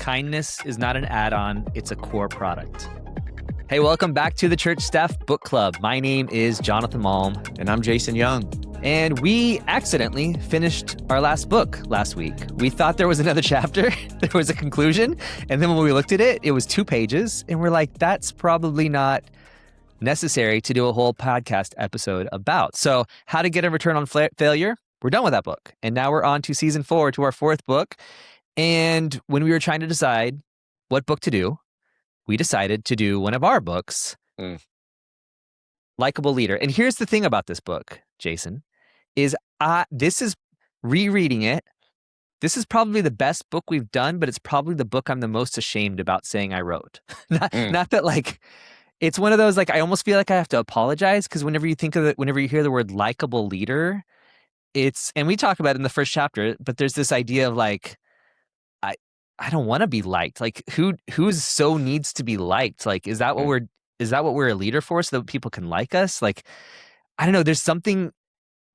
Kindness is not an add-on, it's a core product. Hey, welcome back to the Church Staff Book Club. My name is Jonathan Malm. And I'm Jason Young. And we accidentally finished our last book last week. We thought there was another chapter, there was a conclusion, and then when we looked at it, it was 2 pages, and we're like, that's probably not necessary to do a whole podcast episode about. So, How to Get a Return on Failure, we're done with that book. And now we're on to season 4, to our 4th book. And when we were trying to decide what book to do, we decided to do one of our books, Likable Leader. And here's the thing about this book, Jason, is this is rereading it. This is probably the best book we've done, but it's probably the book I'm the most ashamed about saying I wrote. Not that like, it's one of those, like, I almost feel like I have to apologize because whenever you think of it, whenever you hear the word likable leader, and we talk about it in the first chapter, but there's this idea of like, I don't want to be liked. Like who's so needs to be liked? Like, is that what we're a leader for so that people can like us? Like, I don't know. There's something,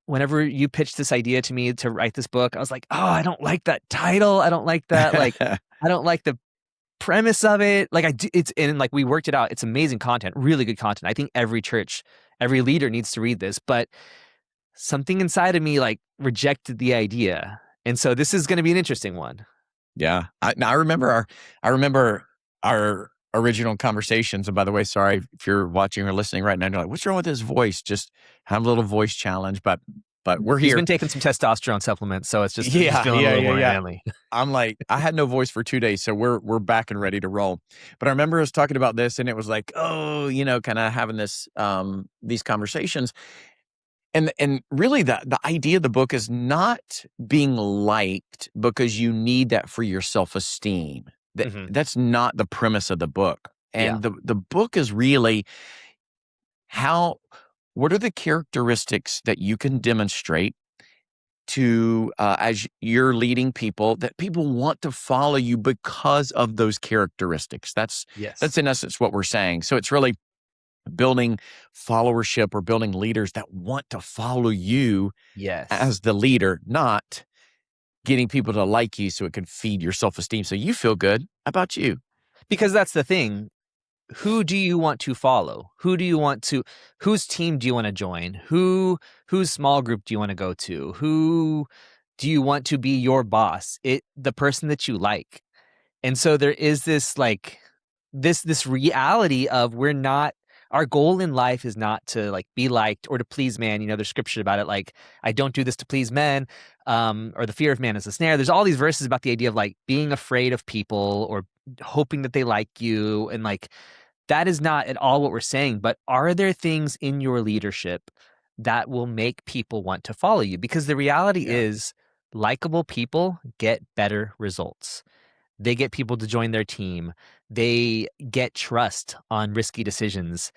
whenever you pitched this idea to me to write this book, I was like, oh, I don't like that title. I don't like that. Like, I don't like the premise of it. Like and like we worked it out. It's amazing content, really good content. I think every church, every leader needs to read this, but something inside of me like rejected the idea. And so this is going to be an interesting one. Yeah. I remember our original conversations. And by the way, sorry if you're watching or listening right now, you're like, what's wrong with his voice? Just have a little voice challenge, but we're here. He's been taking some testosterone supplements, so it's just feeling a little more manly. I'm like, I had no voice for 2 days, so we're back and ready to roll. But I remember us talking about this, and it was like, oh, kind of having this these conversations. And really the idea of the book is not being liked because you need that for your self-esteem. That's not the premise of the book. And the book is really what are the characteristics that you can demonstrate to as you're leading people that people want to follow you because of those characteristics. That's in essence what we're saying. So it's really building followership or building leaders that want to follow you as the leader, not getting people to like you so it can feed your self-esteem so you feel good about you. Because that's the thing. Who do you want to follow? Whose team do you want to join? Whose small group do you want to go to? Who do you want to be your boss? The person that you like. And so there is this like this reality of our goal in life is not to like be liked or to please man. There's scripture about it. Like, I don't do this to please men, or the fear of man is a snare. There's all these verses about the idea of like being afraid of people or hoping that they like you. And like, that is not at all what we're saying. But are there things in your leadership that will make people want to follow you? Because the reality is likable people get better results. They get people to join their team. They get trust on risky decisions.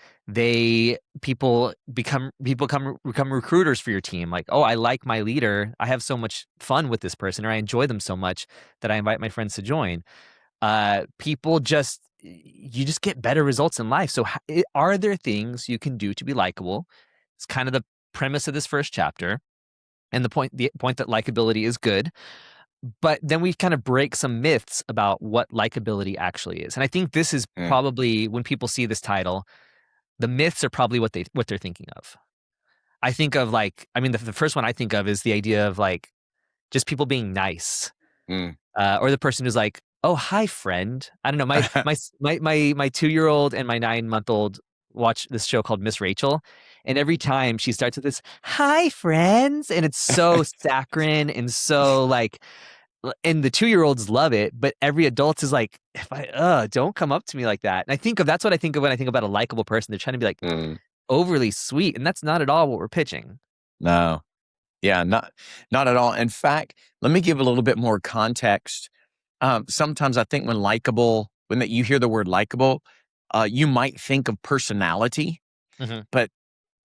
People become recruiters for your team. Like, oh, I like my leader. I have so much fun with this person, or I enjoy them so much that I invite my friends to join. You just get better results in life. So are there things you can do to be likable? It's kind of the premise of this first chapter, and the point that likability is good. But then we kind of break some myths about what likability actually is. And I think this is probably, when people see this title, the myths are probably what they're thinking of. I think of like, the first one I think of is the idea of like just people being nice, or the person who's like, oh, hi, friend. I don't know. My 2-year-old and my 9-month-old watch this show called Miss Rachel. And every time she starts with this, hi, friends. And it's so saccharine and so like, and the 2-year-olds love it, but every adult is like, don't come up to me like that. And that's what I think of when I think about a likable person. They're trying to be like overly sweet. And that's not at all what we're pitching. No. Yeah, not at all. In fact, let me give a little bit more context. Sometimes I think when you hear the word likable, you might think of personality, but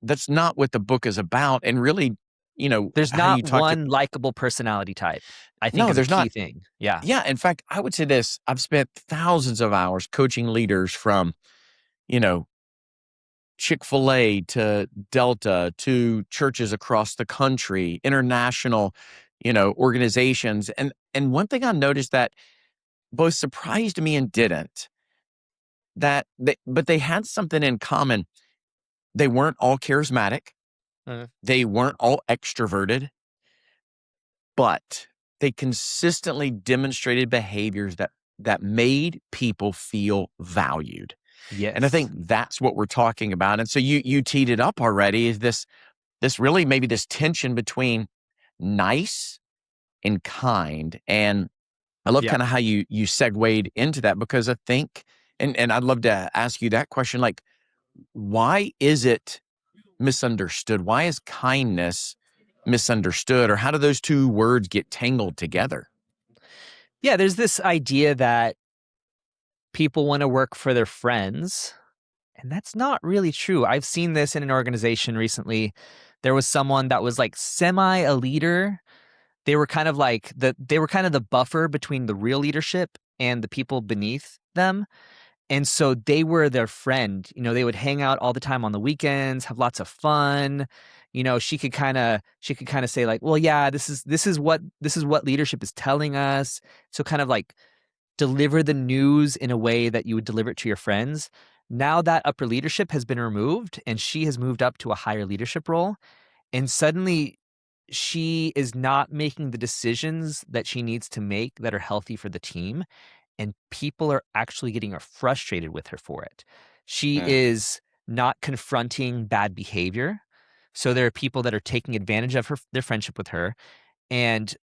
that's not what the book is about. And really, there's not one likable personality type. I think there's a key thing. Yeah. Yeah. In fact, I would say this. I've spent thousands of hours coaching leaders from, Chick-fil-A to Delta to churches across the country, international, organizations. And one thing I noticed that both surprised me and didn't, but they had something in common. They weren't all charismatic. Mm. They weren't all extroverted, but they consistently demonstrated behaviors that made people feel valued. And I Yes. think that's what we're talking about. And so you teed it up already, is this really maybe this tension between nice and kind. And I love Yeah. kind of how you segued into that, because I think, and I'd love to ask you that question, like, why is it misunderstood? Why is kindness misunderstood? Or how do those two words get tangled together? Yeah, there's this idea that people want to work for their friends, and that's not really true. I've seen this in an organization recently. There was someone that was like semi a leader. They were kind of like they were kind of the buffer between the real leadership and the people beneath them. And so they were their friend. They would hang out all the time on the weekends, have lots of fun. She could kind of say like, "Well, yeah, this is what leadership is telling us." So kind of like deliver the news in a way that you would deliver it to your friends. Now that upper leadership has been removed and she has moved up to a higher leadership role, and suddenly she is not making the decisions that she needs to make that are healthy for the team, and people are actually getting frustrated with her for it. She Mm, is not confronting bad behavior. So there are people that are taking advantage of their friendship with her, and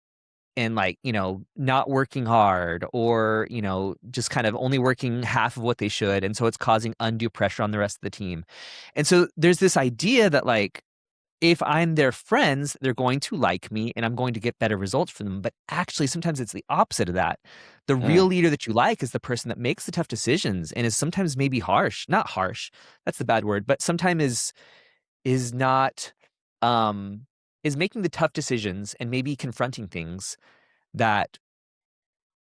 like, not working hard, or, just kind of only working half of what they should. And so it's causing undue pressure on the rest of the team. And so there's this idea that like, if I'm their friends, they're going to like me and I'm going to get better results for them. But actually, sometimes it's the opposite of that. The real mm, leader that you like is the person that makes the tough decisions and is sometimes maybe harsh. Not harsh, that's the bad word, but sometimes is not um is making the tough decisions and maybe confronting things that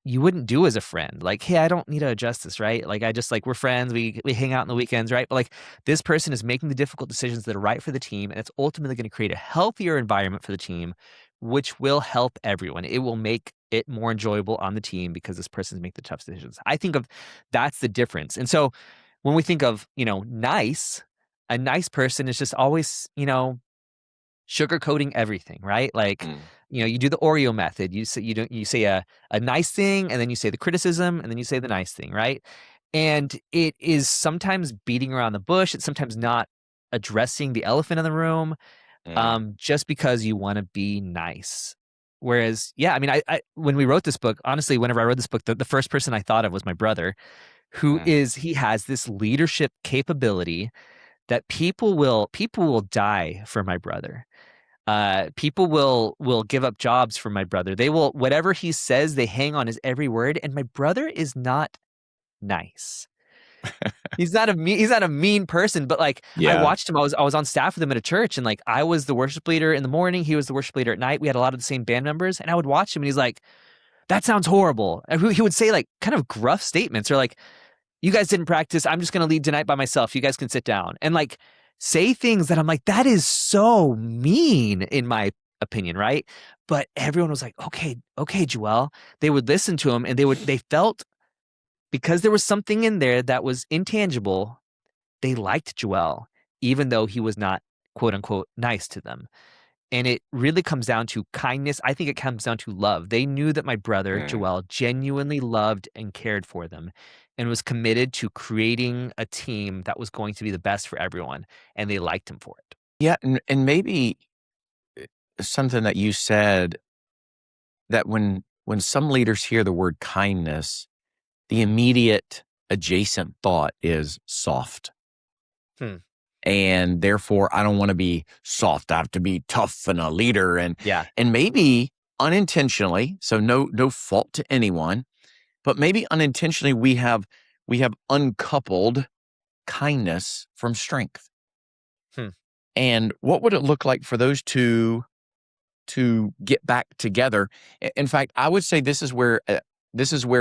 you wouldn't do as a friend. Like, hey, I don't need to adjust this, right? Like, I just like we're friends. We hang out on the weekends, right? But like this person is making the difficult decisions that are right for the team, and it's ultimately going to create a healthier environment for the team, which will help everyone. It will make it more enjoyable on the team because this person's making the tough decisions. I think of that's the difference. And so when we think of, nice, a nice person is just always, sugarcoating everything, right? Like, mm, you do the Oreo method. You say a nice thing, and then you say the criticism, and then you say the nice thing, right? And it is sometimes beating around the bush. It's sometimes not addressing the elephant in the room, mm, just because you want to be nice. Whereas, yeah, I mean, I when we wrote this book, honestly, whenever I wrote this book, the first person I thought of was my brother, mm. he has this leadership capability that people will die for my brother. People will give up jobs for my brother. They will, whatever he says, they hang on his every word. And my brother is not nice. He's not a mean person, but like I Yeah. watched him. I was on staff with him at a church, and like I was the worship leader in the morning. He was the worship leader at night. We had a lot of the same band members, and I would watch him, and he's like, "That sounds horrible." And he would say like kind of gruff statements, or like, "You guys didn't practice. I'm just going to lead tonight by myself. You guys can sit down." And like say things that I'm like, that is so mean in my opinion, right? But everyone was like, "Okay, okay, Joel." They would listen to him, and they felt, because there was something in there that was intangible, they liked Joel, even though he was not, quote unquote, nice to them. And it really comes down to kindness. I think it comes down to love. They knew that my brother, Mm. Joel, genuinely loved and cared for them and was committed to creating a team that was going to be the best for everyone. And they liked him for it. Yeah, and maybe something that you said, that when some leaders hear the word kindness, the immediate adjacent thought is soft. Hmm. And therefore, I don't want to be soft. I have to be tough and a leader. And Yeah. and maybe unintentionally, so no fault to anyone, but maybe unintentionally we have uncoupled kindness from strength. Hmm. And what would it look like for those two to get back together? In fact, I would say this is where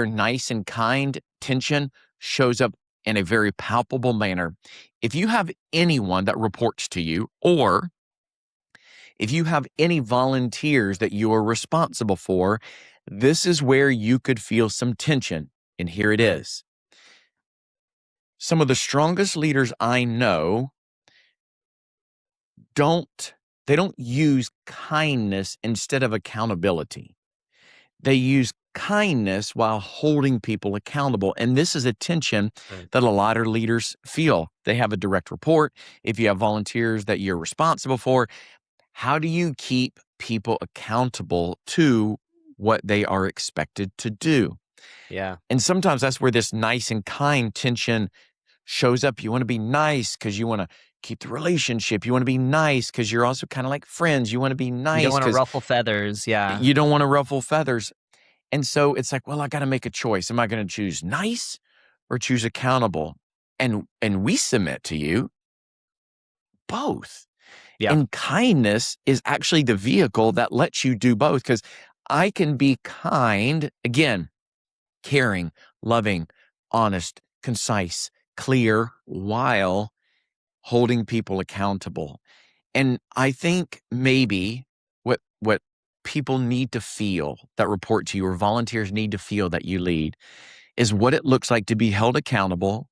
nice and kind tension shows up in a very palpable manner. If you have anyone that reports to you, or if you have any volunteers that you are responsible for, this is where you could feel some tension. And here it is. Some of the strongest leaders I know don't use kindness instead of accountability. They use kindness while holding people accountable. And this is a tension Mm. that a lot of leaders feel. They have a direct report. If you have volunteers that you're responsible for, how do you keep people accountable to what they are expected to do? Yeah. And sometimes that's where this nice and kind tension shows up. You want to be nice because you want to keep the relationship. You want to be nice because you're also kind of like friends. You want to be You don't nice want to because ruffle feathers. Yeah. you don't want to ruffle feathers. And so it's like, well, I got to make a choice. Am I going to choose nice or choose accountable? And we submit to you both. Yeah. And kindness is actually the vehicle that lets you do both, because I can be kind, again, caring, loving, honest, concise, clear, while holding people accountable. And I think maybe what people need to feel that report to you, or volunteers need to feel that you lead, is what it looks like to be held accountable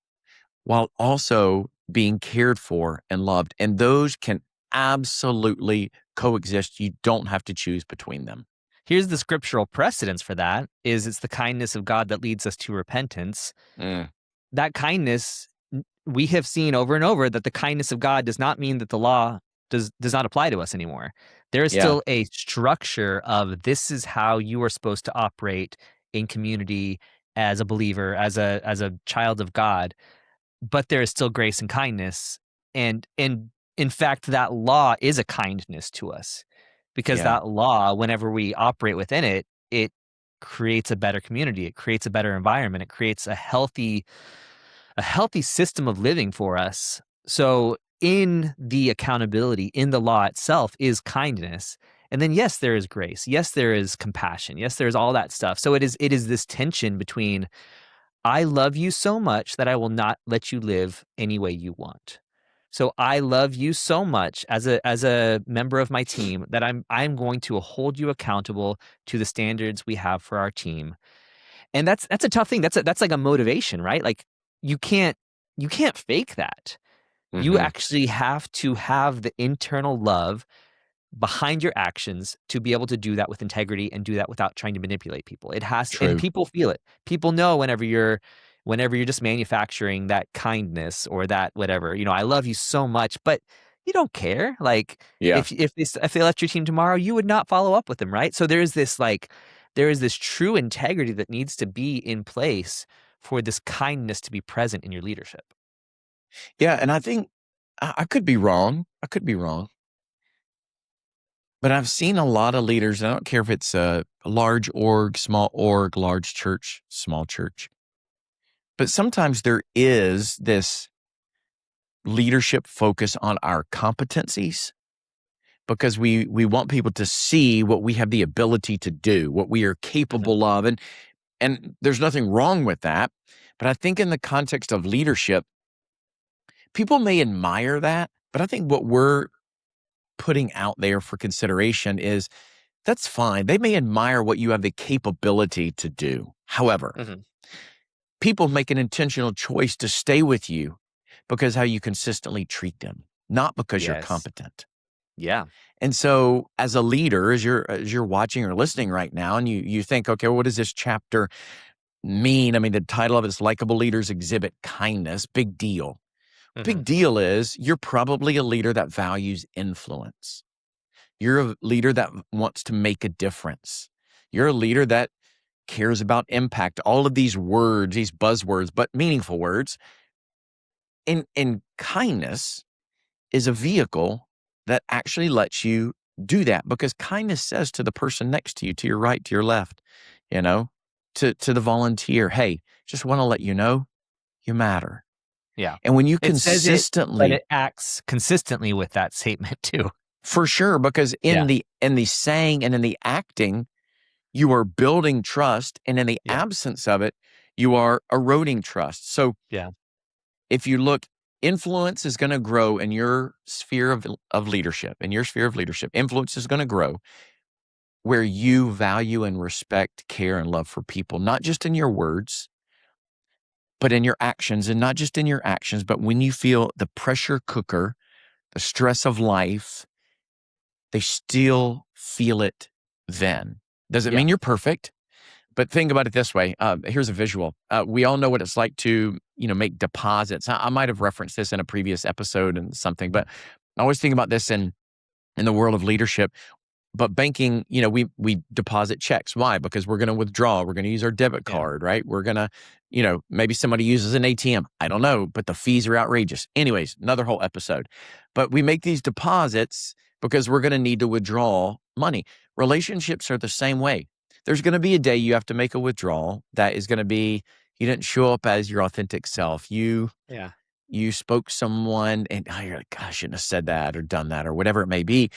while also being cared for and loved. And those can absolutely coexist. You don't have to choose between them. Here's the scriptural precedence for that is it's the kindness of God that leads us to repentance. That kindness, we have seen over and over that the kindness of God does not mean that the law does not apply to us anymore. There is Yeah. still a structure of this is how you are supposed to operate in community as a believer, as a child of God, but there is still grace and kindness. And in fact, that law is a kindness to us, because Yeah. that law, whenever we operate within it, it creates a better community. It creates a better environment. It creates a healthy system of living for us. So in the accountability, in the law itself, is kindness. And then, yes, there is grace. Yes, there is compassion. Yes, there's all that stuff. So it is this tension between, I love you so much that I will not let you live any way you want. So I love you so much as a member of my team that I'm going to hold you accountable to the standards we have for our team. And that's a tough thing. That's like a motivation, right? Like you can't fake that. You actually have to have the internal love behind your actions to be able to do that with integrity and do that without trying to manipulate people. It has, and True. people feel it. People know whenever you're just manufacturing that kindness or that whatever, I love you so much, but you don't care. Like Yeah. if they left your team tomorrow, you would not follow up with them, right? So there is this true integrity that needs to be in place for this kindness to be present in your leadership. Yeah. And I think I could be wrong. I could be wrong. But I've seen a lot of leaders, I don't care if it's a large org, small org, large church, small church, but sometimes there is this leadership focus on our competencies, because we want people to see what we have the ability to do, what we are capable of. And there's nothing wrong with that. But I think in the context of leadership, people may admire that. But I think what we're putting out there for consideration is, that's fine. They may admire what you have the capability to do. However, people make an intentional choice to stay with you because how you consistently treat them, not because you're Yes. competent. Yeah. And so as a leader, as you're watching or listening right now, and you think, okay, what does this chapter mean? I mean, the title of it is Likable Leaders Exhibit Kindness. Big deal. Big deal is you're probably a leader that values influence. You're a leader that wants to make a difference. You're a leader that cares about impact. All of these words, these buzzwords, but meaningful words. And kindness is a vehicle that actually lets you do that, because kindness says to the person next to you, to your right, to your left, to the volunteer, hey, just want to let you know you matter. Yeah. And when you It says it, but consistently, it acts consistently with that statement too. for sure, because in the saying and in the acting, you are building trust, and in the Yeah. absence of it, you are eroding trust. So Yeah. if you look, influence is going to grow in your sphere of leadership. In your sphere of leadership, influence is going to grow where you value and respect, care, and love for people, not just in your words, but in your actions, and not just in your actions, but when you feel the pressure cooker, the stress of life, they still feel it then. Doesn't Yeah. mean you're perfect, but think about it this way. Here's a visual. We all know what it's like to, make deposits. I might have referenced this in a previous episode and something, but I always think about this in the world of leadership. But banking, we deposit checks. Why? Because we're going to withdraw. We're going to use our debit Yeah. card, right? We're going to, maybe somebody uses an ATM. I don't know, but the fees are outrageous. Anyways, another whole episode. But we make these deposits because we're going to need to withdraw money. Relationships are the same way. There's going to be a day you have to make a withdrawal that is going to be, you didn't show up as your authentic self. Yeah. You spoke someone and you're like, "Gosh, I shouldn't have said that or done that," or whatever it may be.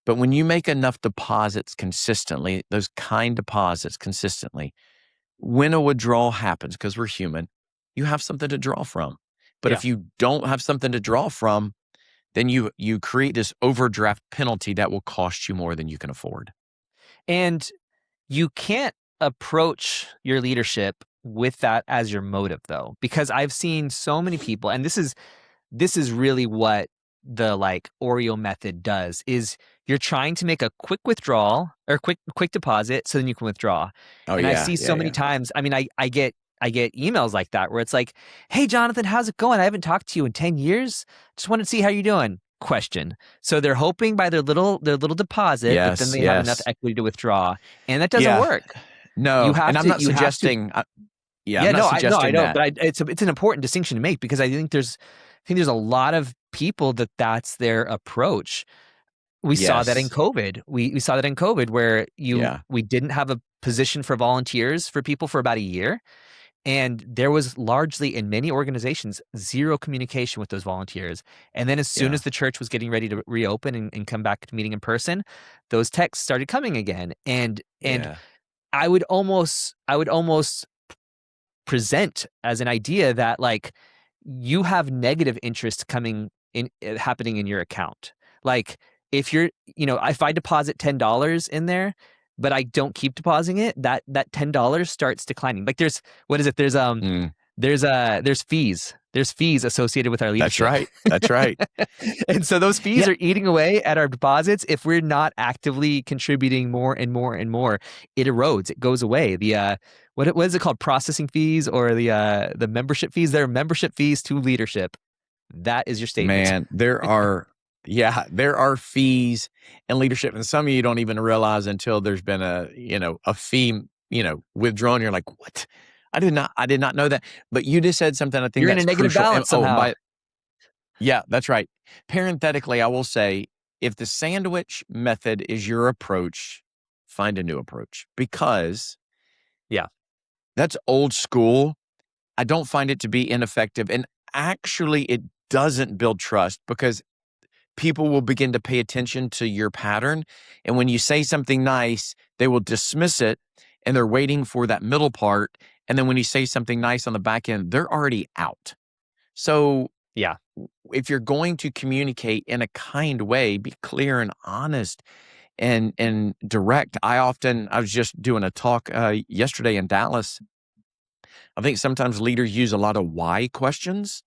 But when you make enough deposits consistently, those kind deposits consistently, when a withdrawal happens, because we're human, you have something to draw from. But Yeah. if you don't have something to draw from, then you create this overdraft penalty that will cost you more than you can afford. And you can't approach your leadership with that as your motive, though, because I've seen so many people, and this is really what the Oreo method does, is you're trying to make a quick withdrawal or quick deposit so then you can withdraw. Oh And I yeah, see yeah, so many yeah. times, I mean, I get emails like that where it's like, "Hey Jonathan, how's it going? I haven't talked to you in 10 years. Just wanted to see how you're doing." Question. So they're hoping by their little deposit that then Yes, they have enough yes. equity to withdraw. And that doesn't Yeah. work. You No, have and I'm to not you have to suggesting yeah, I'm Yeah, not no, I suggesting don't, that. but it's an important distinction to make because I think there's a lot of people that's their approach. We saw that in Yes. COVID. We saw that in COVID where Yeah. we didn't have a position for volunteers for people for about a year, and there was largely in many organizations zero communication with those volunteers. And then as soon Yeah. as the church was getting ready to reopen and come back to meeting in person, those texts started coming again. And Yeah. I would almost present as an idea that you have negative interest coming in happening in your account. Like if if I deposit $10 in there, but I don't keep depositing it, that $10 starts declining. Like there's what is it? Mm, There's fees. There's fees associated with our that's leadership. right. That's right. And so those fees Yeah. are eating away at our deposits. If we're not actively contributing more and more and more, it erodes. It goes away. The what is it called? Processing fees or the membership fees? There are membership fees to leadership. That is your statement. Man, there are fees in leadership, and some of you don't even realize until there's been a fee, withdrawn. You're like, what? I did not know that. But you just said something I think You're in a that's negative crucial. And balance somehow. yeah, that's right. Parenthetically, I will say, if the sandwich method is your approach, find a new approach because Yeah. that's old school. I don't find it to be ineffective. And actually, it doesn't build trust because people will begin to pay attention to your pattern. And when you say something nice, they will dismiss it and they're waiting for that middle part. And then when you say something nice on the back end, they're already out. So Yeah. if you're going to communicate in a kind way, be clear and honest and direct. I was just doing a talk yesterday in Dallas. I think sometimes leaders use a lot of why questions.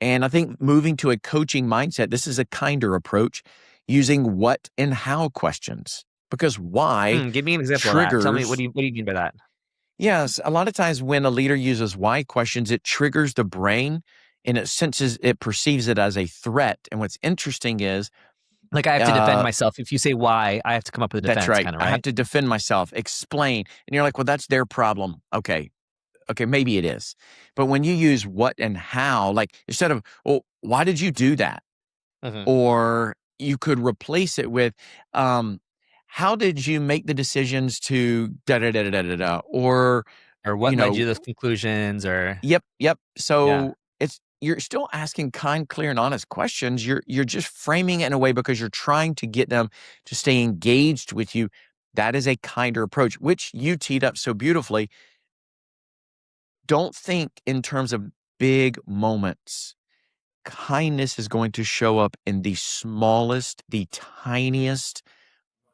And I think moving to a coaching mindset, this is a kinder approach using what and how questions because why Give me an example of that. Tell me triggers. what do you mean by that? Yes, a lot of times when a leader uses why questions, it triggers the brain and it perceives it as a threat. And what's interesting is, Like I have to defend uh, myself. If you say why, I have to come up with a that's defense, right. kind of, I have right? to defend myself, explain. And you're like, well, that's their problem. Okay, maybe it is. But when you use what and how, like instead of, well, why did you do that? Mhm. Or you could replace it with, how did you make the decisions to da da da da da da da? Or, Or what you led you know, to those conclusions? Or yep, yep. yeah. So you're still asking kind, clear, and honest questions. You're just framing it in a way because you're trying to get them to stay engaged with you. That is a kinder approach, which you teed up so beautifully. Don't think in terms of big moments. Kindness is going to show up in the smallest, the tiniest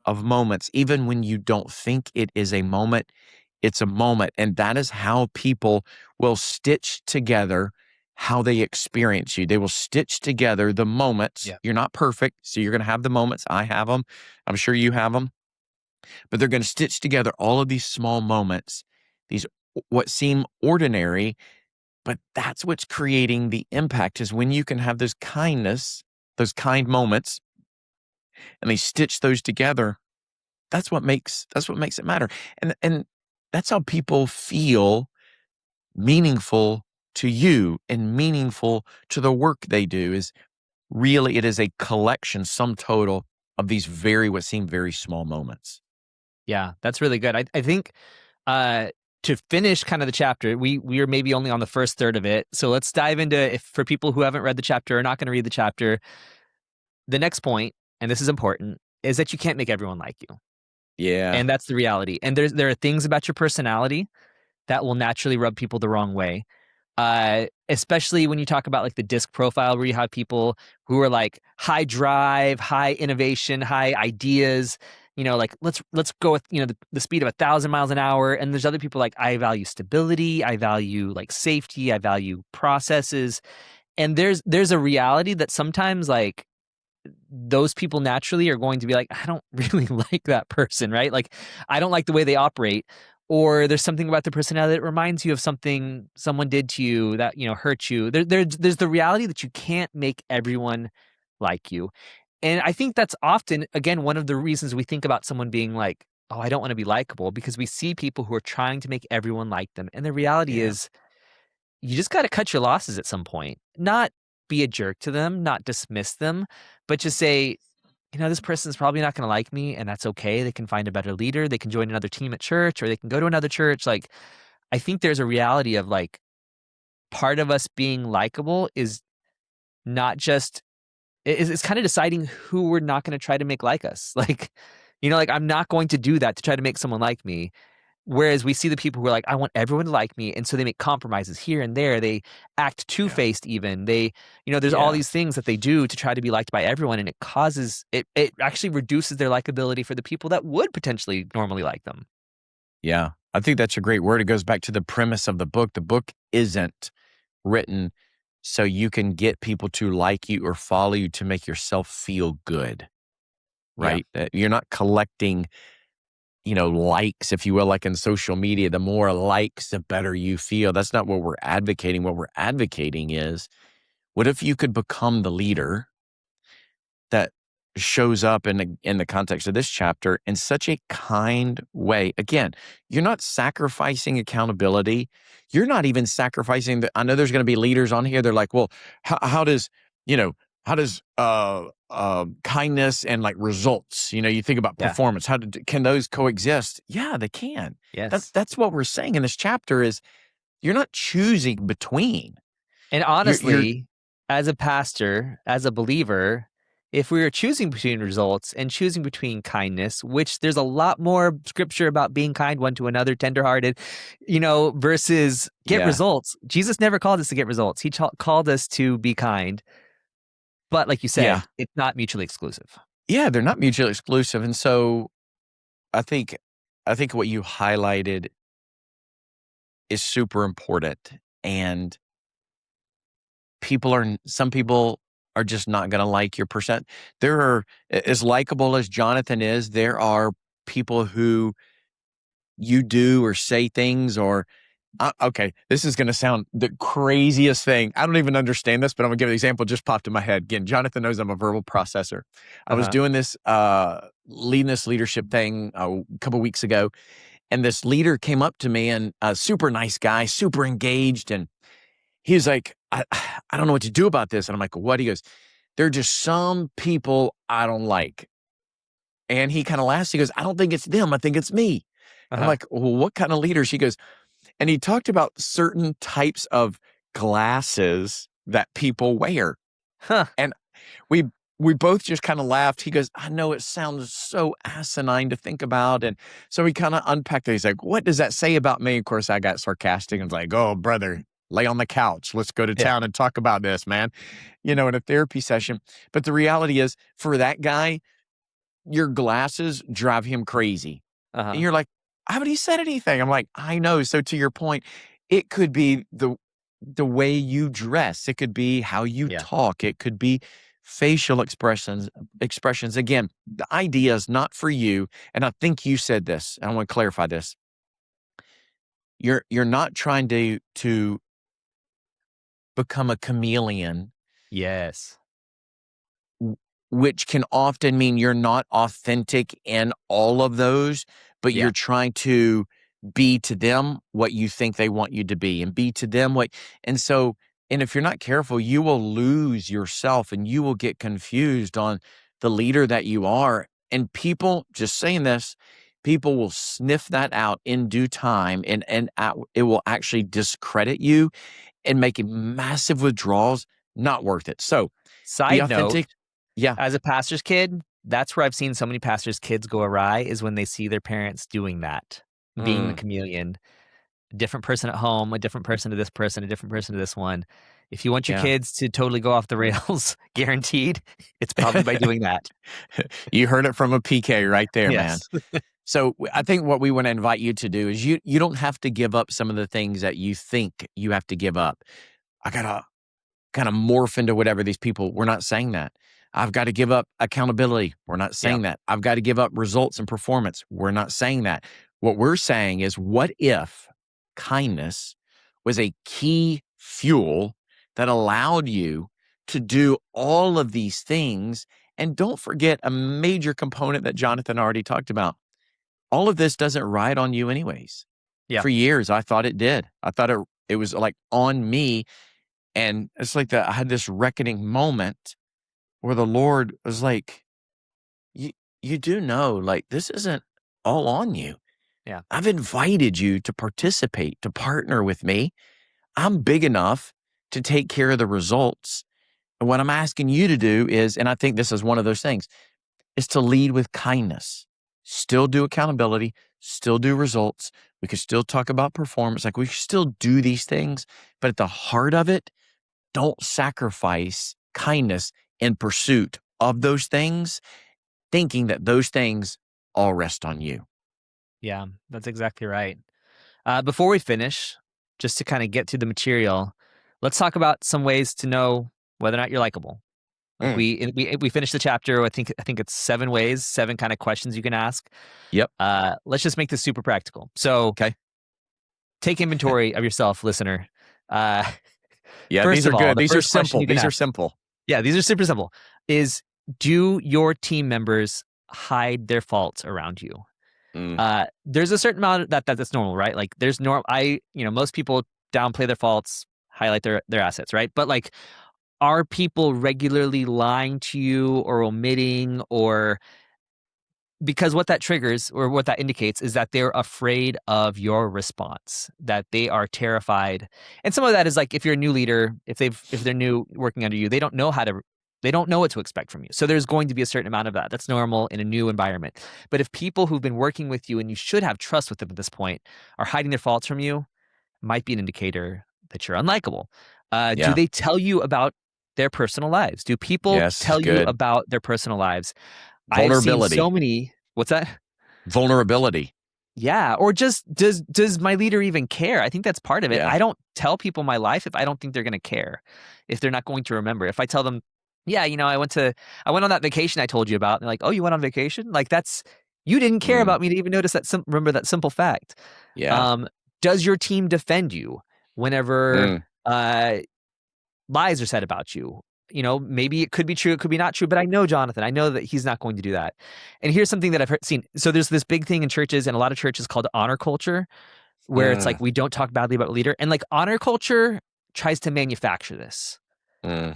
of moments. Even when you don't think it is a moment, It's a moment. And that is how people will stitch together how they experience you. They will stitch together the moments. Yeah. You're not perfect, so you're going to have the moments. I have them. I'm sure you have them. But they're going to stitch together all of these small moments, these what seem ordinary, but that's what's creating the impact is when you can have those kindness, those kind moments, and they stitch those together. That's what makes it matter. And that's how people feel meaningful to you and meaningful to the work they do is really it is a collection, sum total of these what seem very small moments. Yeah, that's really good. I think to finish kind of the chapter, we are maybe only on the first third of it. So let's dive into if for people who haven't read the chapter or not going to read the chapter, the next point, and this is important, is that you can't make everyone like you. Yeah. And that's the reality. And there are things about your personality that will naturally rub people the wrong way. Especially when you talk about like the disc profile where you have people who are like high drive, high innovation, high ideas, like let's go with, the speed of 1,000 miles an hour. And there's other people like, I value stability. I value like safety. I value processes. And there's a reality that sometimes like those people naturally are going to be like, I don't really like that person, right? Like, I don't like the way they operate. Or there's something about the personality that reminds you of something someone did to you that, hurt you. There's the reality that you can't make everyone like you. And I think that's often, again, one of the reasons we think about someone being like, oh, I don't want to be likable, because we see people who are trying to make everyone like them. And the reality Yeah. is, you just got to cut your losses at some point. Not be a jerk to them, not dismiss them, but just say, this person's probably not going to like me, and that's okay. They can find a better leader. They can join another team at church, or they can go to another church. Like, I think there's a reality of like part of us being likable is not just, it's kind of deciding who we're not going to try to make like us. Like, like I'm not going to do that to try to make someone like me. Whereas we see the people who are like, I want everyone to like me. And so they make compromises here and there. They act Yeah. two-faced even. There's all Yeah. these things that they do to try to be liked by everyone. And it actually reduces their likability for the people that would potentially normally like them. Yeah. I think that's a great word. It goes back to the premise of the book. The book isn't written so you can get people to like you or follow you to make yourself feel good, Yeah. right? You're not collecting, likes, if you will, like in social media. The more likes, the better you feel. That's not what we're advocating. What we're advocating is, what if you could become the leader that shows up in the context of this chapter in such a kind way? Again, you're not sacrificing accountability. You're not even sacrificing I know there's going to be leaders on here. They're like, well, how does, how does kindness and like results, you think about Yeah. performance, can those coexist? Yeah, they can. Yes. That's what we're saying in this chapter is you're not choosing between. And You're honestly, as a pastor, as a believer, if we were choosing between results and choosing between kindness, which there's a lot more scripture about being kind one to another, tenderhearted, versus get yeah. results. Jesus never called us to get results. He called us to be kind. But like you Yeah. said, it's not mutually exclusive. Yeah, they're not mutually exclusive. And so I think what you highlighted is super important. And some people are just not going to like your percent. There are, as likable as Jonathan is, there are people who you do or say things or, okay, this is going to sound the craziest thing. I don't even understand this, but I'm going to give an example. Just popped in my head. Again, Jonathan knows I'm a verbal processor. I was Uh-huh. doing this, leading this leadership thing a couple weeks ago. And this leader came up to me and a super nice guy, super engaged. And he was like, I don't know what to do about this. And I'm like, what? He goes, there are just some people I don't like. And he kind of laughs. He goes, I don't think it's them. I think it's me. And I'm Uh-huh. like, well, what kind of leaders? He goes, and he talked about certain types of glasses that people wear. Huh. And we we both just kind of laughed. He goes, I know it sounds so asinine to think about. And so he kind of unpacked it. He's like, what does that say about me? Of course, I got sarcastic and was like, oh, brother, lay on the couch. Let's go to Yeah. town and talk about this, man, in a therapy session. But the reality is, for that guy, your glasses drive him crazy. And Uh-huh. you're like, haven't you said anything? I'm like, I know. So to your point, it could be the way you dress. It could be how you Yeah. talk. It could be facial expressions. Again, the idea is not for you. And I think you said this. I want to clarify this. You're not trying to become a chameleon, Yes. w- which can often mean you're not authentic in all of those, but Yeah. you're trying to be to them what you think they want you to be and be to them what. And so, and if you're not careful, you will lose yourself and you will get confused on the leader that you are. And people, just saying this, people will sniff that out in due time, and it will actually discredit you and making massive withdrawals, not worth it. So be Side note, authentic. Yeah. as a pastor's kid, that's where I've seen so many pastors' kids go awry is when they see their parents doing that, being the Mm, chameleon, a different person at home, a different person to this person, a different person to this one. If you want your yeah. kids to totally go off the rails, guaranteed, it's probably by doing that. You heard it from a PK right there, man. Yes. So I think what we want to invite you to do is you don't have to give up some of the things that you think you have to give up. I gotta kind of morph into whatever these people. We're not saying that. I've got to give up accountability. We're not Yeah. saying that. I've got to give up results and performance. We're not saying that. What we're saying is, what if kindness was a key fuel that allowed you to do all of these things? And don't forget a major component that Jonathan already talked about. All of this doesn't ride on you anyways. Yeah. For years, I thought it did. I thought it was like on me, and it's like I had this reckoning moment where the Lord was like, you do know, like, this isn't all on you. Yeah. I've invited you to participate, to partner with me. I'm big enough to take care of the results. And what I'm asking you to do is, and I think this is one of those things, is to lead with kindness. Still do accountability, still do results. We could still talk about performance. Like, we could still do these things, but at the heart of it, don't sacrifice kindness in pursuit of those things, thinking that those things all rest on you. Yeah. That's exactly right. Before we finish, just to kind of get through the material, let's talk about some ways to know whether or not you're likable. Like Mm, we finished the chapter. I think it's 7 ways, 7 kind of questions you can ask. yep. Let's just make this super practical. So Okay. take inventory of yourself, listener. Uh, Yeah, first these are of all, good. the These are first question simple. you can These are ask. simple. Yeah, these are super simple. Is do your team members hide their faults around you? Mm, There's a certain amount that's normal, right? Like there's normal. Most people downplay their faults, highlight their assets, right? But like, are people regularly lying to you or omitting, or because what that triggers or what that indicates is that they're afraid of your response, that they are terrified. And some of that is like, if you're a new leader, if they're new working under you, they don't know what to expect from you. So there's going to be a certain amount of that. That's normal in a new environment. But if people who've been working with you and you should have trust with them at this point are hiding their faults from you, might be an indicator that you're unlikable. Do yeah. they tell you about their personal lives? Do people Yes, is tell you good. about their personal lives? I have seen so Vulnerability. many. What's that? Vulnerability. Yeah, or just does my leader even care? I think that's part of it. Yeah. I don't tell people my life if I don't think they're going to care, if they're not going to remember. If I tell them, yeah, I went on that vacation I told you about, and they're like, oh, you went on vacation? Like that's you didn't care Mm, about me to even notice that. Remember that simple fact. yeah. Um, does your team defend you whenever Mm, lies are said about you? Maybe it could be true, it could be not true, but I know Jonathan. I know that he's not going to do that. And here's something that seen. So there's this big thing in churches and a lot of churches called honor culture, where it's mm, like we don't talk badly about a leader. And like honor culture tries to manufacture this. mm,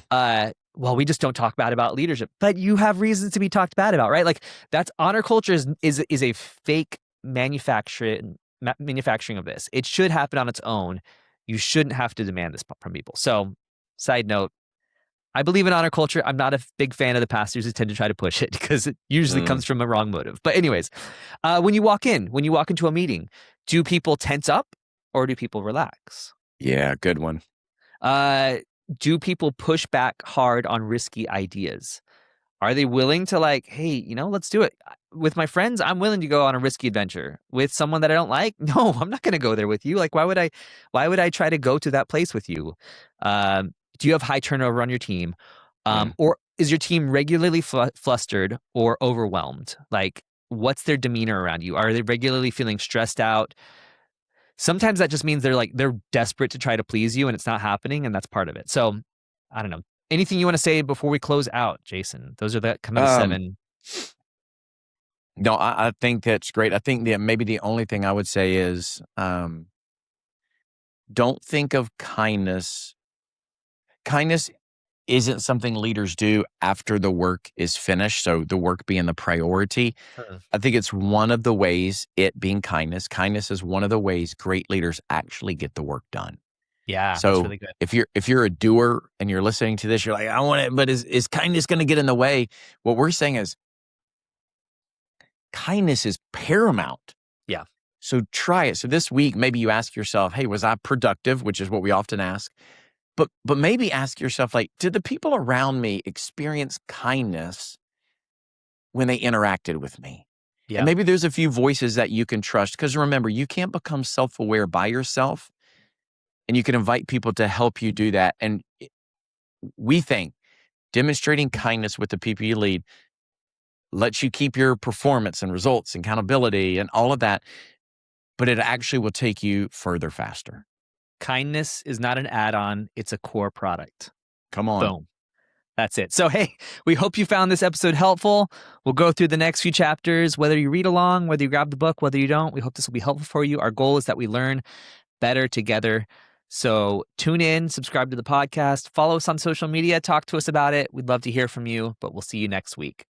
Well, we just don't talk bad about leadership, but you have reasons to be talked bad about, right? Like that's honor culture is a fake manufacturing of this. It should happen on its own. You shouldn't have to demand this from people. So, side note, I believe in honor culture. I'm not a big fan of the pastors who tend to try to push it because it usually mm. comes from a wrong motive. But anyways, when you walk into a meeting, do people tense up or do people relax? Yeah, good one. Uh, do people push back hard on risky ideas? Are they willing to like, hey, let's do it. With my friends, I'm willing to go on a risky adventure. With someone that I don't like, no, I'm not going to go there with you. Like, why would I try to go to that place with you? Do you have high turnover on your team? Yeah. Or is your team regularly flustered or overwhelmed? Like, what's their demeanor around you? Are they regularly feeling stressed out? Sometimes that just means they're desperate to try to please you and it's not happening, and that's part of it. So, I don't know. Anything you want to say before we close out, Jason? Those are the kind of the Um, seven. no, I think that's great. I think that maybe the only thing I would say is don't think of kindness. Kindness isn't something leaders do after the work is finished. So the work being the priority. Uh, I think it's one of the ways, it being kindness. Kindness is one of the ways great leaders actually get the work done. Yeah, that's So really good. if you're a doer and you're listening to this, you're like, I want it, but is kindness going to get in the way? What we're saying is kindness is paramount. Yeah. So try it. So this week, maybe you ask yourself, hey, was I productive? Which is what we often ask. But maybe ask yourself, like, did the people around me experience kindness when they interacted with me? And Yeah. maybe there's a few voices that you can trust. Because remember, you can't become self-aware by yourself. And you can invite people to help you do that. And we think demonstrating kindness with the people you lead lets you keep your performance and results and accountability and all of that. But it actually will take you further faster. Kindness is not an add-on, it's a core product. Come on. Boom. That's it. So, hey, we hope you found this episode helpful. We'll go through the next few chapters, whether you read along, whether you grab the book, whether you don't. We hope this will be helpful for you. Our goal is that we learn better together. So tune in, subscribe to the podcast, follow us on social media, talk to us about it. We'd love to hear from you, but we'll see you next week.